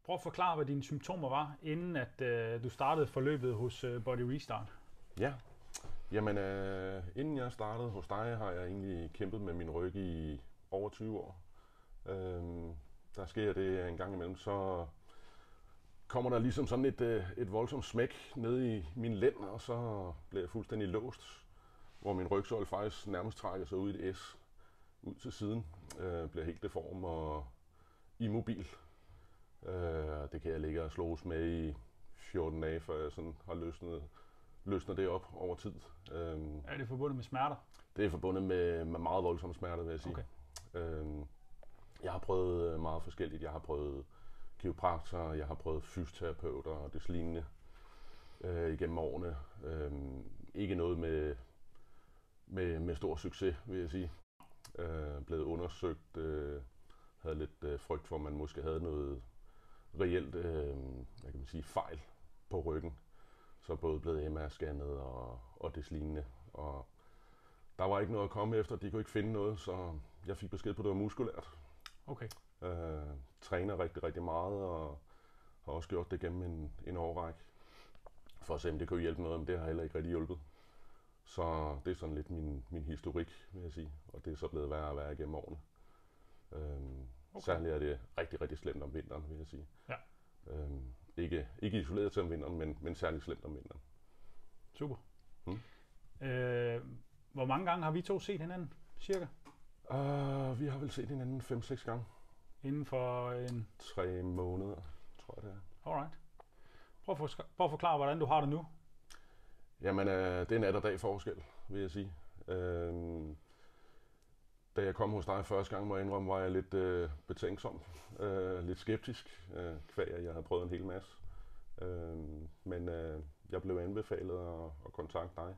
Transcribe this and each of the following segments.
Prøv at forklare, hvad dine symptomer var, inden at du startede forløbet hos Body Restart. Ja, jamen inden jeg startede hos dig, har jeg egentlig kæmpet med min ryg i over 20 år. Der sker det en gang imellem, så kommer der ligesom sådan et voldsomt smæk ned i min lænd, og så bliver jeg fuldstændig låst, hvor min rygsøjle faktisk nærmest trækker sig ud i et S ud til siden. Bliver helt deform og immobil. Det kan jeg ligge og slås med i 14 dage, før jeg sådan har løsnet det op over tid. Er det forbundet med smerter? Det er forbundet med meget voldsomme smerter, vil jeg sige. Okay. Jeg har prøvet meget forskelligt. Jeg har prøvet kiropraktor, jeg har prøvet fysioterapeuter og det lignende igennem årene. Ikke noget med stor succes, vil jeg sige. Blevet undersøgt, havde lidt frygt for, at man måske havde noget reelt hvad kan man sige, fejl på ryggen. Så både blevet MR-scannet og det lignende. Og der var ikke noget at komme efter, de kunne ikke finde noget, så jeg fik besked på, at det var muskulært. Okay. Træner rigtig, rigtig meget og har også gjort det gennem en årrække. For at se, om det kunne hjælpe noget, men det har heller ikke rigtig hjulpet. Så det er sådan lidt min historik, vil jeg sige. Og det er så blevet værre og værre gennem årene. Okay. Særligt er det rigtig, rigtig slemt om vinteren, vil jeg sige. Ja. Ikke isoleret til om vinteren, men særligt slemt om vinteren. Super. Hvor mange gange har vi to set hinanden, cirka? Vi har vel set hinanden 5-6 gange. Inden for en... 3 måneder, tror jeg det er. Alright. Prøv at forklare, hvordan du har det nu. Jamen, det er nat og dag forskel, vil jeg sige. Da jeg kom hos dig første gang, må jeg indrømme, var jeg lidt betænksom. Lidt skeptisk, kvæg jeg havde prøvet en hel masse. Men jeg blev anbefalet at kontakte dig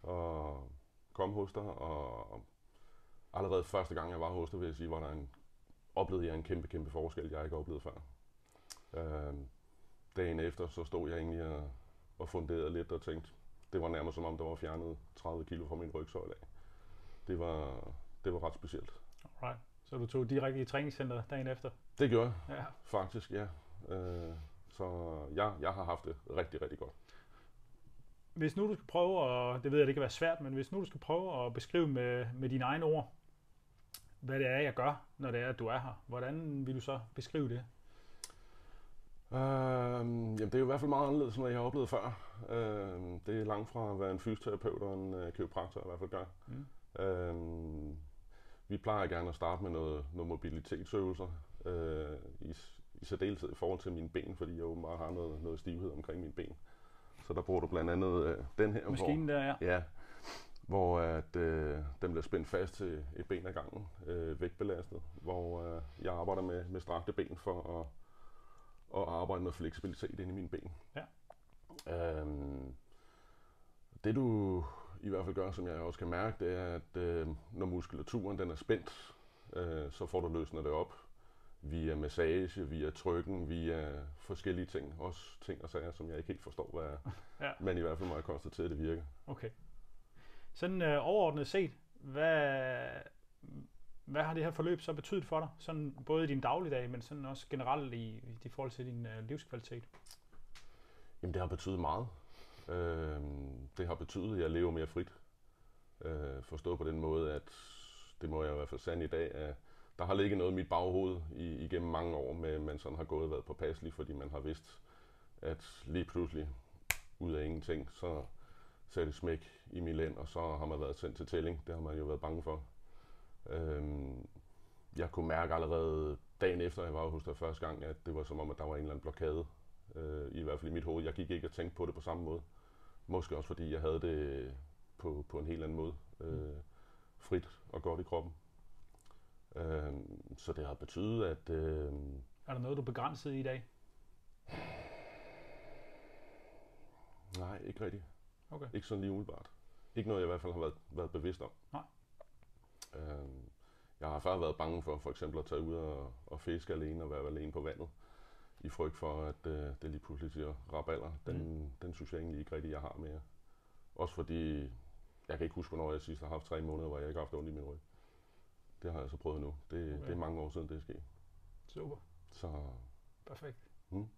og komme hos dig. Og allerede første gang, jeg var hos dig, vil jeg sige, oplevede jeg en kæmpe forskel, jeg ikke oplevede før. Dagen efter, så stod jeg egentlig og funderede lidt og tænkte, det var nærmest som om, der var fjernet 30 kilo fra min rygsøjle af. Det var ret specielt. Alright. Så du tog direkte i træningscenteret dagen efter? Det gjorde jeg, faktisk, ja. Så jeg har haft det rigtig, rigtig godt. Hvis nu du skal prøve, og det ved jeg, det kan være svært, men hvis nu du skal prøve at beskrive med dine egne ord, hvad det er, jeg gør, når det er, at du er her, hvordan vil du så beskrive det? Jamen, det er jo i hvert fald meget anderledes, end jeg har oplevet før. Det er langt fra at være en fysioterapeut og en kiropraktor, i hvert fald gør. Vi plejer gerne at starte med noget mobilitetsøvelser, i særdeleshed i forhold til mine ben, fordi jeg åbenbart har noget stivhed omkring mine ben. Så der bruger du blandt andet den her. Maskinen der, ja. Ja, hvor den bliver spændt fast til et ben ad gangen, vægtbelastet, hvor jeg arbejder med strakte ben for at arbejde med fleksibilitet inde i mine ben. Ja. Det du i hvert fald gør, som jeg også kan mærke, det er, at når muskulaturen den er spændt, så får du løsnet det op via massage, via trykken, via forskellige ting. Også ting og sager, som jeg ikke helt forstår, hvad er. Ja. Men i hvert fald må jeg konstatere, at det virker. Okay. Sådan overordnet set, hvad har det her forløb så betydet for dig? Sådan både i din dagligdag, men sådan også generelt i forhold til din livskvalitet? Jamen det har betydet meget. Det har betydet, at jeg lever mere frit. Forstået på den måde, at det må jeg i hvert fald sande i dag, at der har ligget noget i mit baghoved igennem mange år, med man sådan har gået og været påpasselig, fordi man har vidst, at lige pludselig ud af ingenting, så det smæk i min lænd, og så har man været sendt til tælling. Det har man jo været bange for. Jeg kunne mærke allerede dagen efter, jeg var hos dig første gang, at det var som om, at der var en eller anden blokade. I hvert fald i mit hoved. Jeg gik ikke og tænkte på det på samme måde. Måske også fordi jeg havde det på en helt anden måde. Frit og godt i kroppen. Så det har betydet, at... Er der noget, du er begrænset i dag? Nej, ikke rigtigt. Okay. Ikke sådan lige umiddelbart. Ikke noget, jeg i hvert fald har været bevidst om. Nej. Jeg har før været bange for eksempel at tage ud og fiske alene og være alene på vandet. I frygt for, at det lige pludselig siger rabalder. Den synes jeg egentlig ikke rigtig, jeg har mere. Også fordi, jeg kan ikke huske, hvornår jeg sidst har haft 3 måneder, hvor jeg ikke har haft ondt i min ryg. Det har jeg så prøvet nu. Det er mange år siden, det er sket. Super. Så... Perfekt. Mm.